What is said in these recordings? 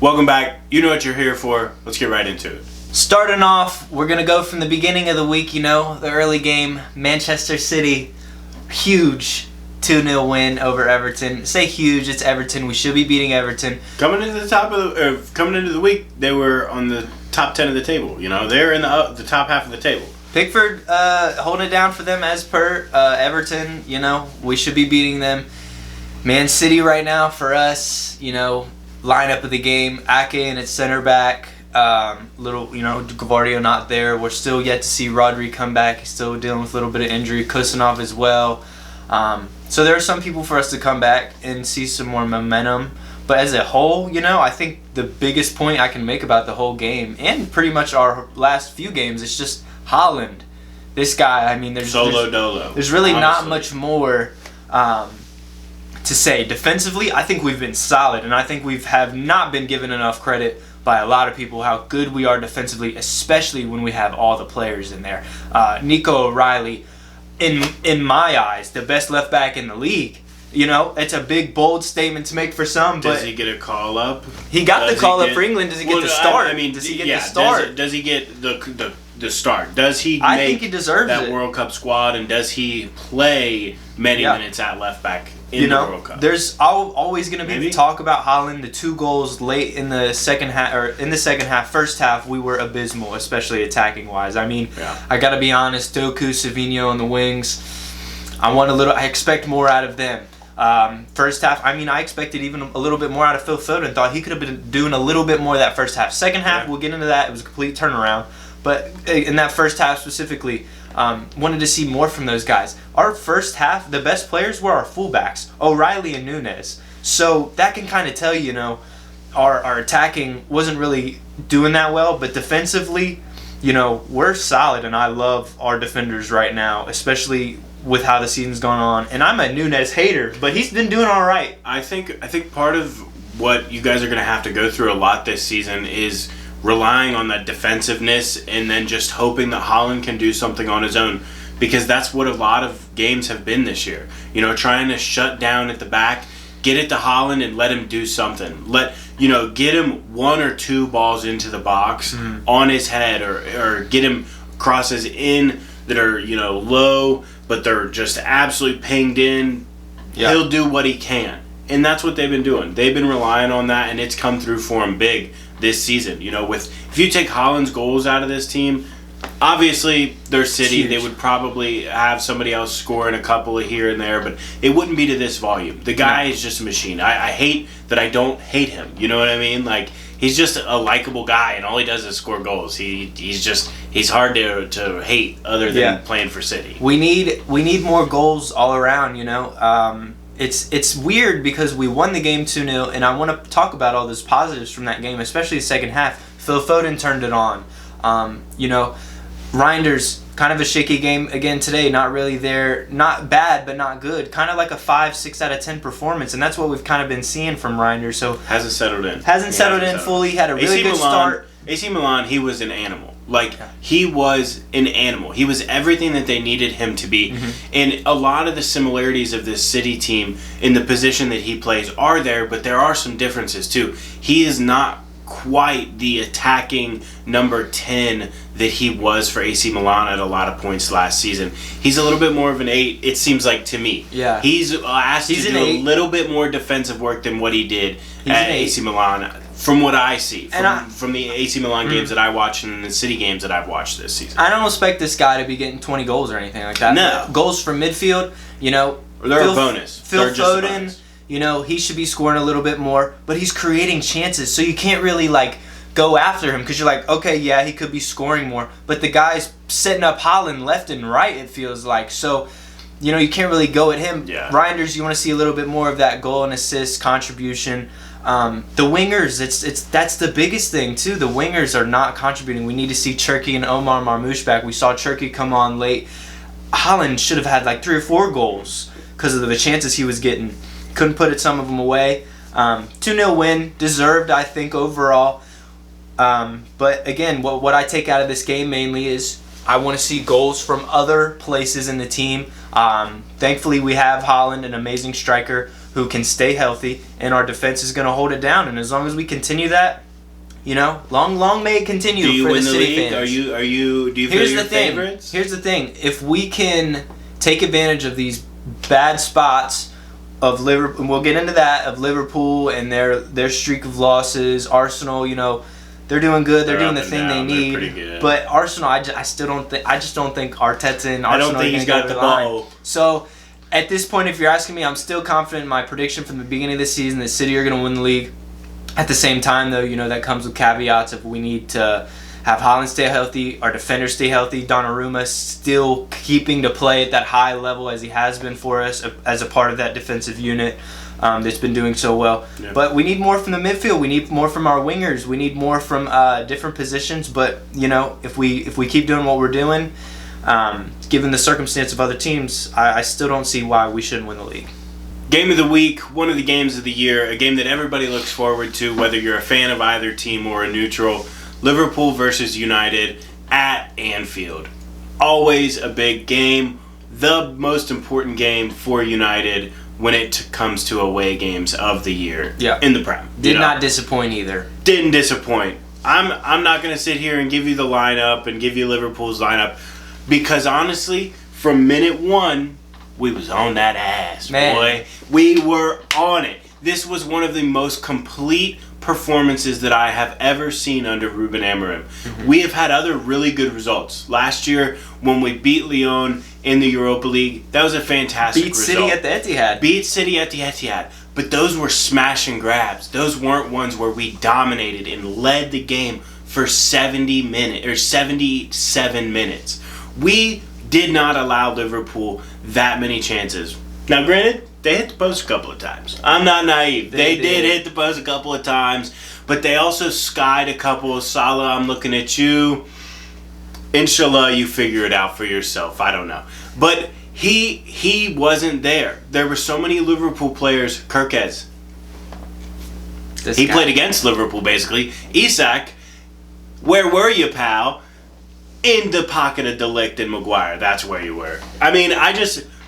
Welcome back. You know what you're here for. Let's get right into it. Starting off, we're going to go from the beginning of the week, the early game. Manchester City, huge 2-0 win over Everton. Say huge, it's Everton. We should be beating Everton. Coming into the week, they were on the top 10 of the table. They're in the top half of the table. Pickford holding it down for them as per Everton. We should be beating them. Man City right now for us, lineup of the game. Ake in its center back. Gavardio not there. We're still yet to see Rodri come back. He's still dealing with a little bit of injury. Kusanov as well. So there are some people for us to come back and see some more momentum. But as a whole, I think the biggest point I can make about the whole game and pretty much our last few games is just Haaland. This guy, there's dolo. There's really not much more to say. Defensively, I think we've been solid, and I think we have not been given enough credit by a lot of people how good we are defensively, especially when we have all the players in there. Nico O'Reilly, in my eyes, the best left back in the league. It's a big, bold statement to make for some, but... Does he get a call-up? He got the call-up for England. Does he get the start? Does he get the start? Does he get the start? Does he I think he deserves that it. World Cup squad, and does he play many minutes at left back in the World Cup? There's always going to be talk about Haaland. The 2 goals late in the second half, first half, we were abysmal, especially attacking-wise. I got to be honest, Doku, Savinho on the wings, I expect more out of them. First half, I expected even a little bit more out of Phil Foden. Thought he could have been doing a little bit more that first half. Second half, we'll get into that. It was a complete turnaround. But in that first half specifically, wanted to see more from those guys. Our first half, the best players were our fullbacks, O'Reilly and Nunes. So that can kind of tell you, our attacking wasn't really doing that well. But defensively, we're solid, and I love our defenders right now, especially with how the season's gone on. And I'm a Nunes hater, but he's been doing all right. I think part of what you guys are going to have to go through a lot this season is relying on that defensiveness and then just hoping that Haaland can do something on his own, because that's what a lot of games have been this year. Trying to shut down at the back, get it to Haaland and let him do something. Get him 1 or 2 balls into the box on his head, or get him crosses in that are, low, but they're just absolutely pinged in. Yeah. He'll do what he can. And that's what they've been doing. They've been relying on that, and it's come through for him big this season. If you take Haaland's goals out of this team, obviously they're City. They would probably have somebody else scoring a couple of here and there, but it wouldn't be to this volume. The guy is just a machine. I hate that I don't hate him. You know what I mean? He's just a likable guy, and all he does is score goals. He's hard to hate other than playing for City. We need more goals all around. It's weird because we won the game 2-0, and I want to talk about all those positives from that game, especially the second half. Phil Foden turned it on. Reinders, kind of a shaky game again today. Not really there. Not bad, but not good. Kind of like a 5-6 out of 10 performance, and that's what we've kind of been seeing from Reinders. So hasn't settled in. Hasn't settled in fully. Had a really good start. AC Milan, he was an animal. He was an animal. He was everything that they needed him to be. And a lot of the similarities of this City team in the position that he plays are there, but there are some differences too. He is not quite the attacking number 10 that he was for AC Milan at a lot of points last season. He's a little bit more of an 8, it seems like to me. Yeah. He's asked to do a little bit more defensive work than what he did at AC Milan. From what I see, from the AC Milan games that I watched and the City games that I've watched this season. I don't expect this guy to be getting 20 goals or anything like that. No. Goals from midfield, they're a bonus. Phil Foden, he should be scoring a little bit more, but he's creating chances, so you can't really, go after him because you're like, okay, yeah, he could be scoring more, but the guy's setting up Haaland left and right, it feels like. So, you can't really go at him. Yeah. Reinders, you want to see a little bit more of that goal and assist contribution. The wingers, that's the biggest thing too. The wingers are not contributing. We need to see Cherki and Omar Marmoush back. We saw Cherki come on late. Haaland should have had 3 or 4 goals because of the chances he was getting. Couldn't put some of them away. 2-0 win, deserved I think overall. But again, what I take out of this game mainly is I want to see goals from other places in the team. Thankfully, we have Haaland, an amazing striker. who can stay healthy, and our defense is going to hold it down. And as long as we continue that, long may it continue do you for win the the City league? fans. Do you feel your favorites? Here's the thing. If we can take advantage of these bad spots of Liverpool, and we'll get into that, of Liverpool and their streak of losses, Arsenal, they're doing good. They're doing the thing they need. They're pretty good. But Arsenal, I just don't think Arteta and Arsenal I don't think he's got the ball. So at this point, if you're asking me, I'm still confident in my prediction from the beginning of the season that City are going to win the league. At the same time, though, that comes with caveats. If we need to have Haaland stay healthy, our defenders stay healthy, Donnarumma still keeping to play at that high level as he has been for us as a part of that defensive unit that's been doing so well. Yeah. But we need more from the midfield. We need more from our wingers. We need more from different positions. But if we keep doing what we're doing, given the circumstance of other teams, I still don't see why we shouldn't win the league. Game of the week, one of the games of the year, a game that everybody looks forward to, whether you're a fan of either team or a neutral. Liverpool versus United at Anfield. Always a big game. The most important game for United when it comes to away games of the year in the Prem. Did not disappoint either. Didn't disappoint. I'm not going to sit here and give you the lineup and give you Liverpool's lineup because honestly, from minute one, we was on that ass, boy. We were on it. This was one of the most complete performances that I have ever seen under Ruben Amorim. Mm-hmm. We have had other really good results. Last year, when we beat Lyon in the Europa League, that was a fantastic result. Beat City at the Etihad. Beat City at the Etihad. But those were smash and grabs. Those weren't ones where we dominated and led the game for 70 minutes or 77 minutes. We did not allow Liverpool that many chances. Now, granted, they hit the post a couple of times. I'm not naive. They did hit the post a couple of times, but they also skied a couple. Salah, I'm looking at you. Inshallah, you figure it out for yourself. I don't know. But he wasn't there. There were so many Liverpool players. Kirkez. He played against Liverpool, basically. Isak, where were you, pal? In the pocket of De Ligt and Maguire. That's where you were. I mean,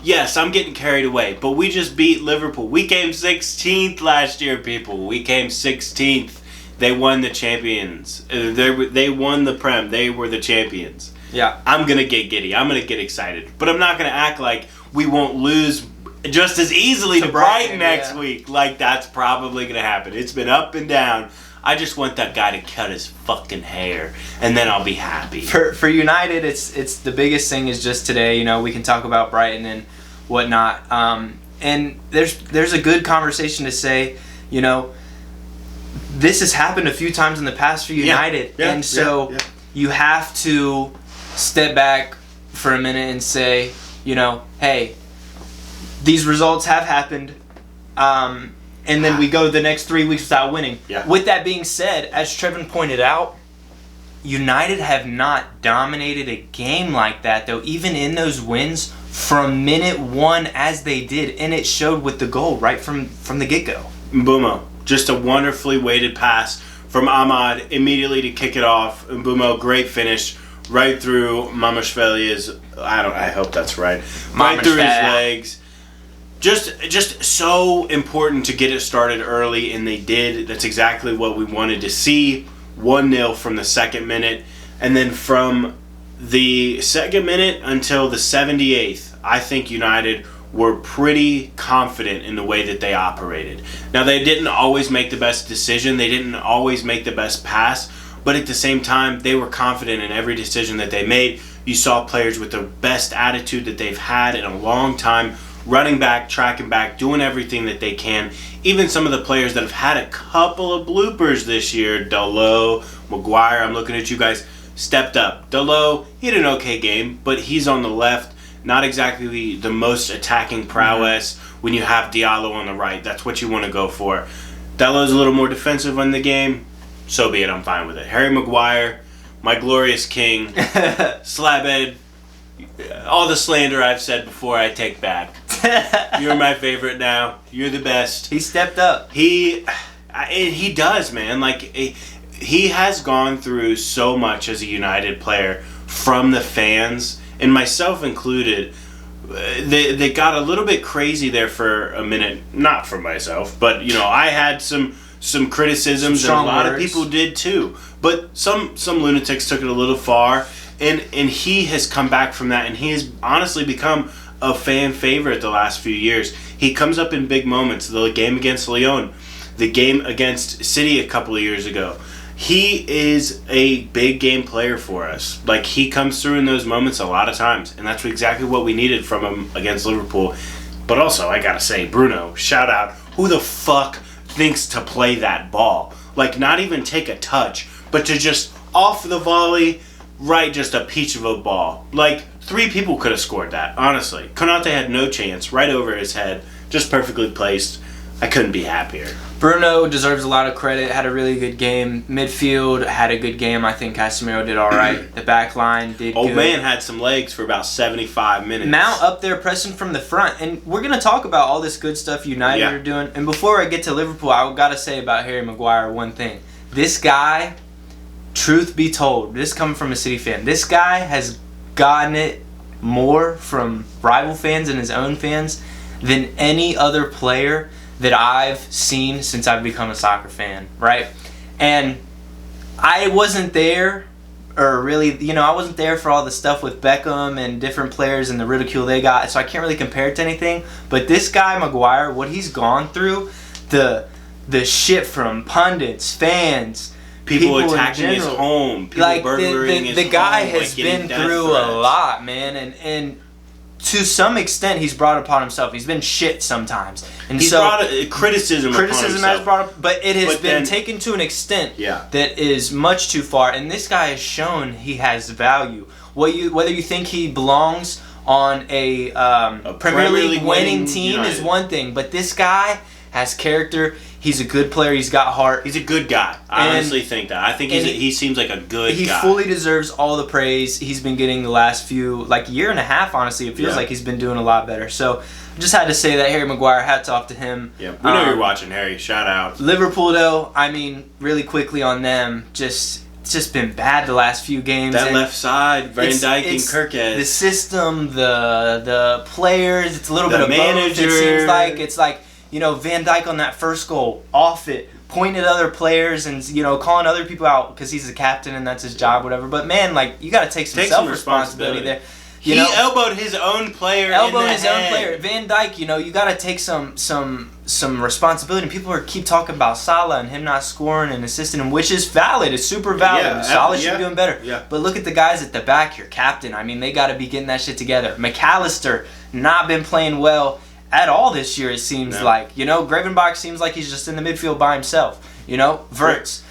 yes, I'm getting carried away, but we just beat Liverpool. We came 16th last year, people. We came 16th. They won the champions. They won the Prem. They were the champions. Yeah. I'm going to get giddy. I'm going to get excited. But I'm not going to act like we won't lose just as easily to Brighton next week. Like, that's probably going to happen. It's been up and down. I just want that guy to cut his fucking hair, and then I'll be happy. For United, it's the biggest thing is just today. We can talk about Brighton and whatnot, and there's a good conversation to say. This has happened a few times in the past for United, and so you have to step back for a minute and say, hey, these results have happened. And then we go the next 3 weeks without winning. Yeah. With that being said, as Trevin pointed out, United have not dominated a game like that, though, even in those wins from minute one as they did. And it showed with the goal right from the get-go. Mbumo, just a wonderfully weighted pass from Ahmad immediately to kick it off. Mbumo, great finish right through Mamashveli's, I hope that's right. Right through his legs. Just so important to get it started early, and they did. That's exactly what we wanted to see. 1-0 from the second minute. And then from the second minute until the 78th, I think United were pretty confident in the way that they operated. Now, they didn't always make the best decision. They didn't always make the best pass. But at the same time, they were confident in every decision that they made. You saw players with the best attitude that they've had in a long time, running back, tracking back, doing everything that they can. Even some of the players that have had a couple of bloopers this year, Dalot, Maguire, I'm looking at you guys, stepped up. Dalot, he had an okay game, but he's on the left. Not exactly the most attacking prowess when you have Diallo on the right. That's what you want to go for. Dalot's a little more defensive in the game. So be it, I'm fine with it. Harry Maguire, my glorious king, slabhead. All the slander I've said before, I take back. You're my favorite now. You're the best. He stepped up. He does, man. Like, he has gone through so much as a United player from the fans, and myself included. they got a little bit crazy there for a minute. Not for myself, but I had some criticisms, and a lot of people did too. But some lunatics took it a little far, and he has come back from that, and he has honestly become a fan favorite the last few years. He comes up in big moments. The game against Lyon, the game against City a couple of years ago. He is a big game player for us. Like, he comes through in those moments a lot of times, and that's exactly what we needed from him against Liverpool. But also, I gotta say, Bruno, shout out. Who the fuck thinks to play that ball? Like, not even take a touch, but to just off the volley, right, just a peach of a ball. Like, 3 people could have scored that, honestly. Konate had no chance, right over his head, just perfectly placed. I couldn't be happier. Bruno deserves a lot of credit. Had a really good game. Midfield had a good game. I think Casemiro did all right. The back line did good. Old man had some legs for about 75 minutes. Mount up there pressing from the front. And we're going to talk about all this good stuff United are doing. And before I get to Liverpool, I got to say about Harry Maguire one thing. This guy, truth be told, this coming from a City fan, this guy has gotten it more from rival fans and his own fans than any other player that I've seen since I've become a soccer fan, right? And I wasn't there, or really, I wasn't there for all the stuff with Beckham and different players and the ridicule they got, so I can't really compare it to anything. But this guy, Maguire, what he's gone through, the shit from pundits, fans, people attacking his home, people burglaring his home. The guy has been through a lot, man, and to some extent, he's brought it upon himself. He's been shit sometimes, and he's brought criticism upon himself. Has brought up, but it has been taken to an extent that is much too far. And this guy has shown he has value. Whether you think he belongs on a Premier League winning team is one thing, but this guy has character. He's a good player. He's got heart. He's a good guy. I honestly think that. I think he seems like a good guy. He fully deserves all the praise he's been getting the last few, year and a half, honestly. It feels like he's been doing a lot better. So, I just had to say that Harry Maguire, hats off to him. Yeah, we know you're watching, Harry. Shout out. Liverpool, though, really quickly on them, it's just been bad the last few games. That left side, Van Dijk and Kirkhead. The system, the players, it's a little bit of manager. Both, it seems like. It's like, Van Dijk on that first goal, off it, pointing at other players and, calling other people out because he's the captain and that's his job, whatever. But, man, you got to take some self-responsibility there. He elbowed his own player in the head. Van Dijk, you got to take some responsibility. And people keep talking about Salah and him not scoring and assisting him, which is valid. It's super valid. Yeah, Salah should be doing better. Yeah. But look at the guys at the back, your captain. I mean, they got to be getting that shit together. McAllister, not been playing well at all this year, it seems like. Gravenbach seems like he's just in the midfield by himself. Wirtz.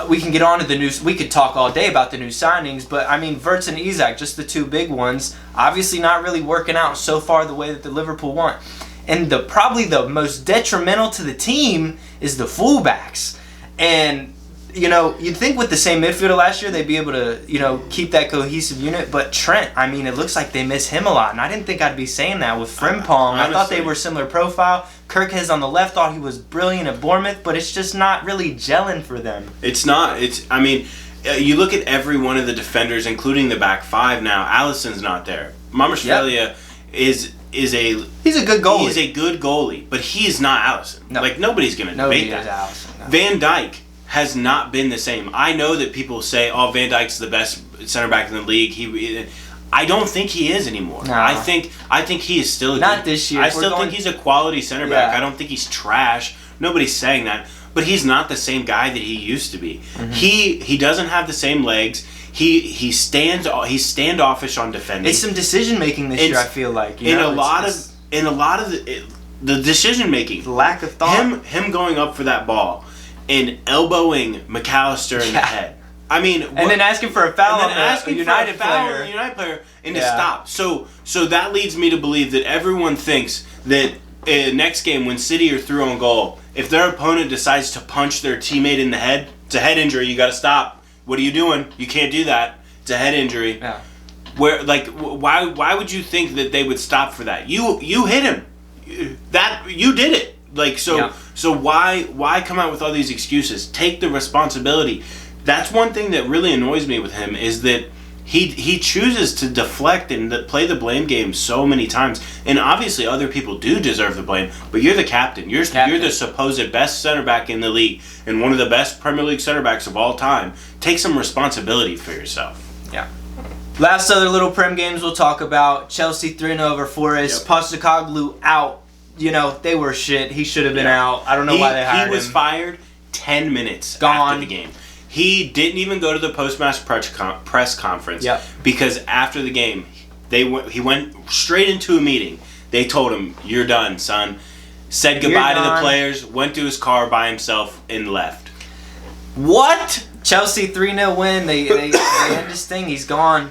We can get on to the news. We could talk all day about the new signings, but I mean, Wirtz and Isak, just the 2 big ones, obviously not really working out so far the way that the Liverpool want. And probably the most detrimental to the team is the fullbacks. And you'd think with the same midfielder last year they'd be able to, keep that cohesive unit. But Trent, I mean, it looks like they miss him a lot. And I didn't think I'd be saying that with Frimpong. I thought they were similar profile. Kirkhead on the left, thought he was brilliant at Bournemouth, but it's just not really gelling for them. It's not. You look at every one of the defenders, including the back 5 now. Alisson's not there. Mamashvelia is he's a good goalie. He's a good goalie, but he is not Alisson. No. Nobody's going to debate that. Alisson, no. Van Dijk has not been the same. I know that people say, Van Dijk's the best center back in the league. I don't think he is anymore. No. I think he is still not this year. I still think he's a quality center back. I don't think he's trash. Nobody's saying that, but he's not the same guy that he used to be. Mm-hmm. He doesn't have the same legs. He's standoffish on defending. It's some decision making this year. I feel like in a lot of the decision making, lack of thought. Him going up for that ball and elbowing McAllister in the head. I mean, and then asking for a foul on a United player and to stop. So that leads me to believe that everyone thinks that next game when City are through on goal, if their opponent decides to punch their teammate in the head, it's a head injury. You got to stop. What are you doing? You can't do that. It's a head injury. Yeah. Why would you think that they would stop for that? You hit him. You did it. So why come out with all these excuses? Take the responsibility. That's one thing that really annoys me with him is that he chooses to deflect and play the blame game so many times. And obviously other people do deserve the blame, but you're the captain. You're the supposed best center back in the league and one of the best Premier League center backs of all time. Take some responsibility for yourself. Yeah. Last other little Prem games we'll talk about. Chelsea 3-0 over Forest. Yep. Postecoglou out. They were shit. He should have been out. I don't know why they hired him. He was fired 10 minutes after the game. He didn't even go to the post-match press conference because after the game, he went straight into a meeting. They told him, "You're done, son." Said goodbye to the players, went to his car by himself, and left. What? Chelsea 3-0 win. They end this thing. He's gone.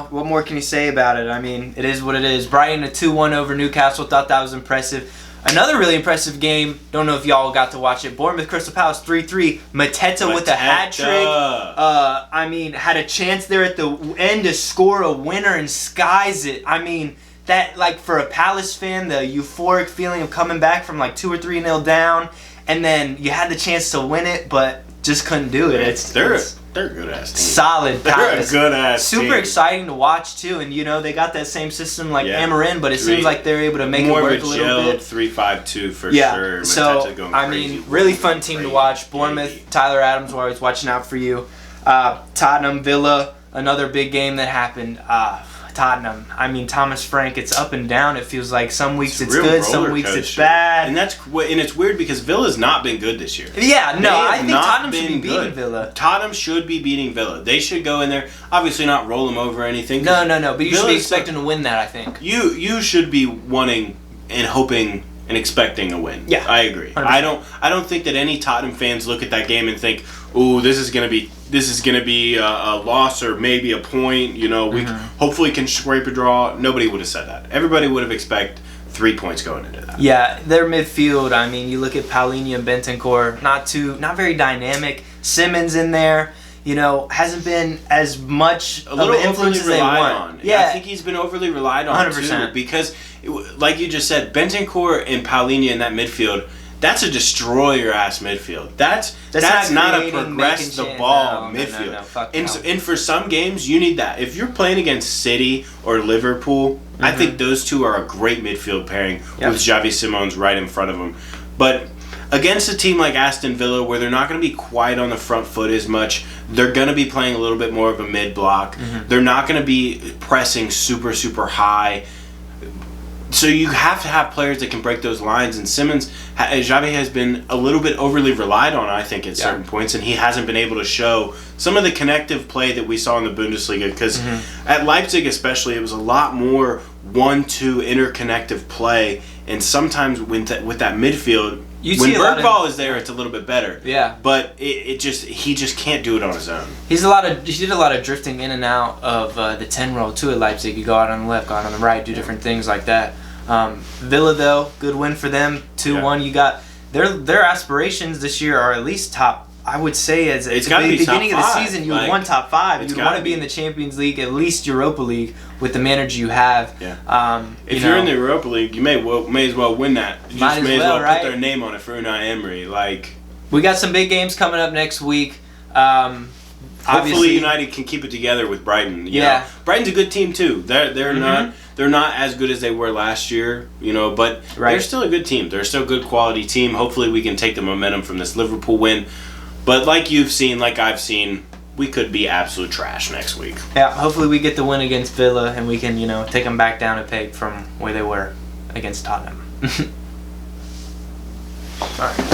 What more can you say about it? I mean, it is what it is. Brighton a 2-1 over Newcastle. Thought that was impressive. Another really impressive game. Don't know if y'all got to watch it. Bournemouth Crystal Palace 3-3. Mateta with a hat trick. Had a chance there at the end to score a winner and skies it. I mean, that for a Palace fan, the euphoric feeling of coming back from 2 or 3-0 down, and then you had the chance to win it, but just couldn't do it. They're a good ass team. Solid. They're a good ass team. Super exciting to watch too, and they got that same system like Amarin, but it seems like they're able to make it work a little bit. 3-5-2 for sure. So really fun team to watch. Bournemouth, Tyler Adams, we're always watching out for you. Tottenham, Villa, another big game that happened. Tottenham. Thomas Frank, it's up and down. It feels like some weeks it's good, some weeks it's bad. And it's weird because Villa's not been good this year. Yeah, no, I think Tottenham should be beating Villa. Tottenham should be beating Villa. They should go in there, obviously not roll them over or anything. No, but you should be expecting to win that, I think. You should be wanting and hoping and expecting a win. Yeah. I agree. 100%. I don't think that any Tottenham fans look at that game and think, "Ooh, this is gonna be a loss or maybe a point." We hopefully can scrape a draw. Nobody would have said that. Everybody would have expected 3 points going into that. Yeah, their midfield. You look at Paulinho and Bentancur, not very dynamic. Simmons in there. Hasn't been as much of an influence as they want. Yeah, I think he's been overly relied on 100%. Too, because, like you just said, Bentancur and Paulinho in that midfield, that's a destroyer-ass midfield. That's not a progress the ball midfield. And for some games, you need that. If you're playing against City or Liverpool, I think those two are a great midfield pairing with Xavi Simons right in front of them. But against a team like Aston Villa, where they're not going to be quite on the front foot as much, they're going to be playing a little bit more of a mid-block. They're not going to be pressing super, super high. So you have to have players that can break those lines. And Xavi has been a little bit overly relied on, I think, at certain points. And he hasn't been able to show some of the connective play that we saw in the Bundesliga. Because at Leipzig especially, it was a lot more 1-2 interconnective play. And sometimes with that midfield, when Bergvall is there, it's a little bit better. Yeah. But he just can't do it on his own. He did a lot of drifting in and out of the 10 role too at Leipzig. You go out on the left, go out on the right, do different things like that. Villa though, good win for them. 2-1. You got their aspirations this year are at least top. I would say at the beginning of the season, you would want top 5. You would want to be in the Champions League, at least Europa League, with the manager you have. Yeah. If you're in the Europa League, you may as well win that. You may as well put their name on it for Unai Emery. We got some big games coming up next week. Hopefully United can keep it together with Brighton. You know? Brighton's a good team too. They're not as good as they were last year, but they're still a good team. They're still a good quality team. Hopefully we can take the momentum from this Liverpool win. But like you've seen, like I've seen, we could be absolute trash next week. Yeah, hopefully we get the win against Villa and we can, take them back down a peg from where they were against Tottenham. All right.